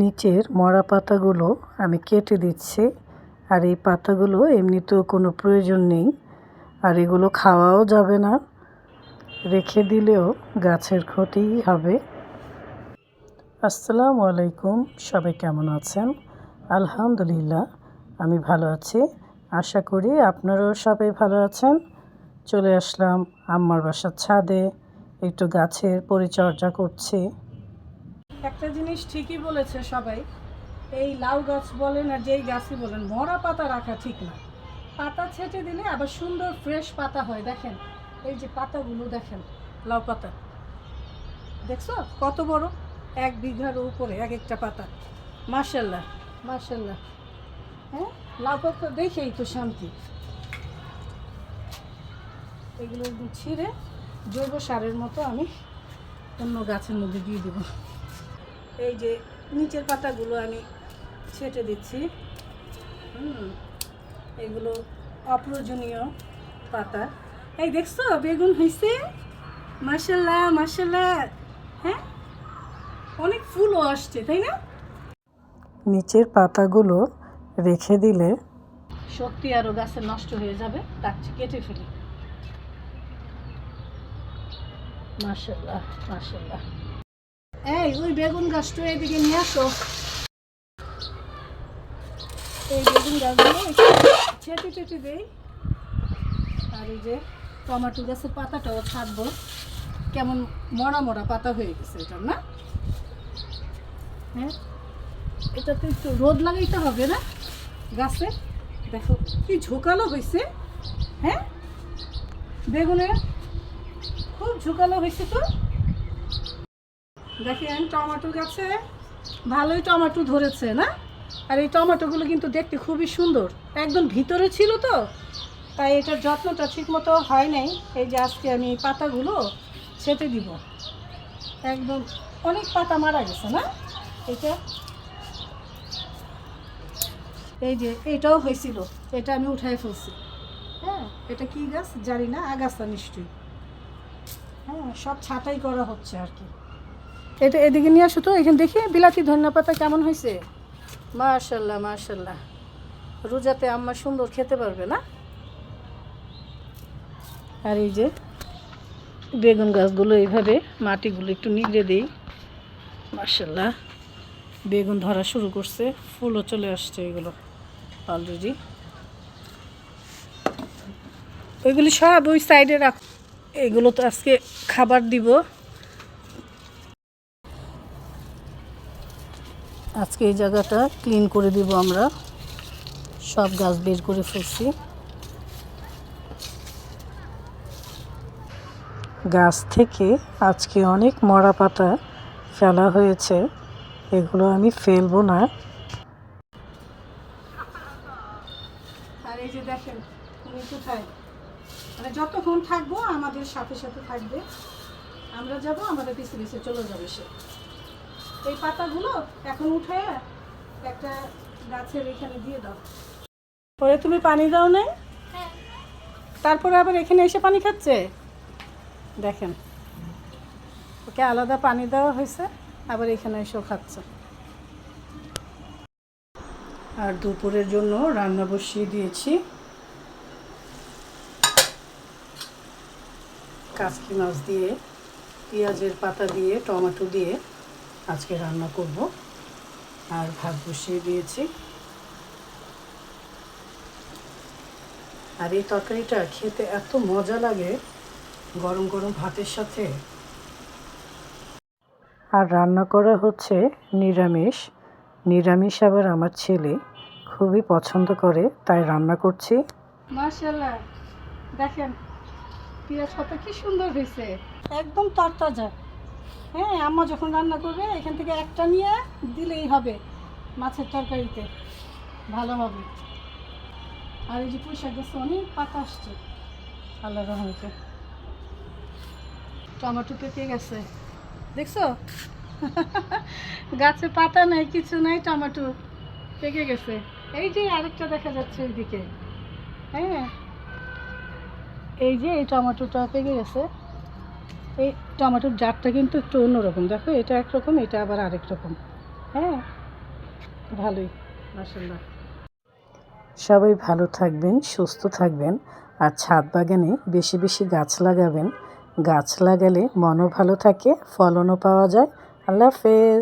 নিচের মরা পাতাগুলো আমি কেটে দিচ্ছি। আর এই পাতাগুলো এমনিতেও কোনো প্রয়োজন নেই, আর এগুলো খাওয়াও যাবে না, রেখে দিলেও গাছের ক্ষতিই হবে। আসসালামু আলাইকুম, সবাই কেমন আছেন? আলহামদুলিল্লাহ আমি ভালো আছি, আশা করি আপনারাও সবাই ভালো আছেন। চলে আসলাম আম্মার বাসার ছাদে, একটু গাছের পরিচর্যা করছি। একটা জিনিস ঠিকই বলেছে সবাই, এই লাউ গাছ বলেন আর যেই গাছই বলেন, মরা পাতা রাখা ঠিক না। পাতা ছেটে দিলে আবার সুন্দর ফ্রেশ পাতা হয়। দেখেন এই যে পাতাগুলো, দেখেন লাউ পাতা, দেখছো কত বড়, 1 বিঘার উপরে এক একটা পাতা। মাশাআল্লাহ মাশাআল্লাহ। হ্যাঁ, লাউ পাতা দেখেই তো শান্তি। এগুলো ছিঁড়ে জৈব সারের মতো আমি অন্য গাছের মধ্যে দিয়ে দেবো। এই যে নিচের পাতাগুলো আমি ছেটে দিচ্ছি। এগুলো অপ্রয়োজনীয় পাতা। এই দেখছো বেগুন হয়েছে, মাশাআল্লাহ মাশাআল্লাহ। হ্যাঁ, অনেক ফুলও আসছে, তাই না? নিচের পাতাগুলো রেখে দিলে সত্যি আরও গাছের নষ্ট হয়ে যাবে, তার চেয়ে কেটে ফেলি। মাশাআল্লাহ মাশাআল্লাহ। এই ওই বেগুন গাছটা এদিকে নিয়ে আসো। এই বেগুন গাছগুলো ছেটে ছেটে দেই। আর এই যে টমেটো গাছের পাতাটাও ছাড়বো, কেমন মরা মরা পাতা হয়ে গেছে এটা, না? হ্যাঁ, এটা তো একটু রোদ লাগাইতে হবে না গাছে। দেখো কি ঝোঁকালো হয়েছে। হ্যাঁ, বেগুনে খুব ঝোঁকালো হয়েছে তো। দেখেন টমেটো গাছে ভালোই টমেটো ধরেছে, না? আর এই টমেটোগুলো কিন্তু দেখতে খুবই সুন্দর, একদম ভিতরে ছিল তো, তাই এটার যত্নটা ঠিক মতো হয় নাই। এই যে আজকে আমি পাতাগুলো ছেটে দিব, একদম অনেক পাতা মারা গেছে, না? এটা এই যে এটাও হয়েছিল, এটা আমি উঠাই ফেলছি। হ্যাঁ, এটা কি গাছ জানি না, আগাছা নিশ্চয়ই। হ্যাঁ, সব ছাঁটাই করা হচ্ছে আর কি। এটা এদিকে নিয়ে আসো তো, এখানে দেখি বিলাতি ধনিয়া পাতা কেমন হয়েছে। মাশাআল্লাহ মাশাআল্লাহ। রোজাতে আম্মা সুন্দর খেতে পারবে, না? আর এই যে বেগুন গাছগুলো এইভাবে মাটিগুলো একটু নিগড়ে দিই। মাশাআল্লাহ, বেগুন ধরা শুরু করছে, ফুলও চলে আসছে এগুলো অলরেডি। ওইগুলি সব ওই সাইডে রাখ, এগুলো তো আজকে খাবার দিব। আজকে এই জায়গাটা ক্লিন করে দিব আমরা, সব গাছ বের করে ফেলছি। গাছ থেকে আজকে অনেক মরা পাতা ফেলা হয়েছে, এগুলো আমি ফেলবো না। আর এই যে দেখেন উনি কোথায়, মানে যতক্ষণ থাকবো আমাদের সাথে সাথে থাকবে, আমরা যাব আমাদের পিছে পিছে চলে যাবে সে। এই পাতাগুলো এখন উঠে একটা গাছের এখানে দিয়ে দাও। পরে তুমি পানি দাও নাই, তারপরে আবার এখানে এসে পানি খাচ্ছে। দেখেন ওকে আলাদা পানি দেওয়া হয়েছে, আবার এখানে এসেও খাচ্ছে। আর দুপুরের জন্য রান্না বসিয়ে দিয়েছি, কাচকি মাছ দিয়ে, পেঁয়াজের পাতা দিয়ে, টমেটো দিয়ে আজকে রান্না করব। আর ভাত বসিয়ে দিয়েছি। আর এই তরকারিটা খেতে এত মজা লাগে গরম গরম ভাতের সাথে। আর রান্না করা হচ্ছে নিরামিষ। নিরামিষ আবার আমার ছেলে খুবই পছন্দ করে, তাই রান্না করছি। মাশাআল্লাহ, দেখেন পেঁয়াজ পাতা কি সুন্দর হয়েছে, একদম তরতাজা। হ্যাঁ, আম্মা যখন রান্না করবে এখান থেকে একটা নিয়ে দিলেই হবে, মাছের তরকারিতে ভালো হবে। আর এই যে পুঁই শাক গাছে অনেক পাতা আসছে আল্লাহর রহমতে। টমেটো পেকে গেছে, দেখছো? গাছে পাতা নাই, কিছু নাই, টমেটো পেকে গেছে। এই যে আরেকটা দেখা যাচ্ছে ওইদিকে। হ্যাঁ, এই যে এই টমেটোটা পেকে গেছে। এই টমেটোর জাতটা কিন্তু একটু অন্যরকম, দেখো এটা একরকম, এটা আবার আরেক রকম। হ্যাঁ, ভালোই মাশাআল্লাহ। সবাই ভালো থাকবেন, সুস্থ থাকবেন, আর ছাদ বাগানে বেশি বেশি গাছ লাগাবেন। গাছ লাগালে মনও ভালো থাকে, ফলনও পাওয়া যায়। আল্লাহ হাফেজ।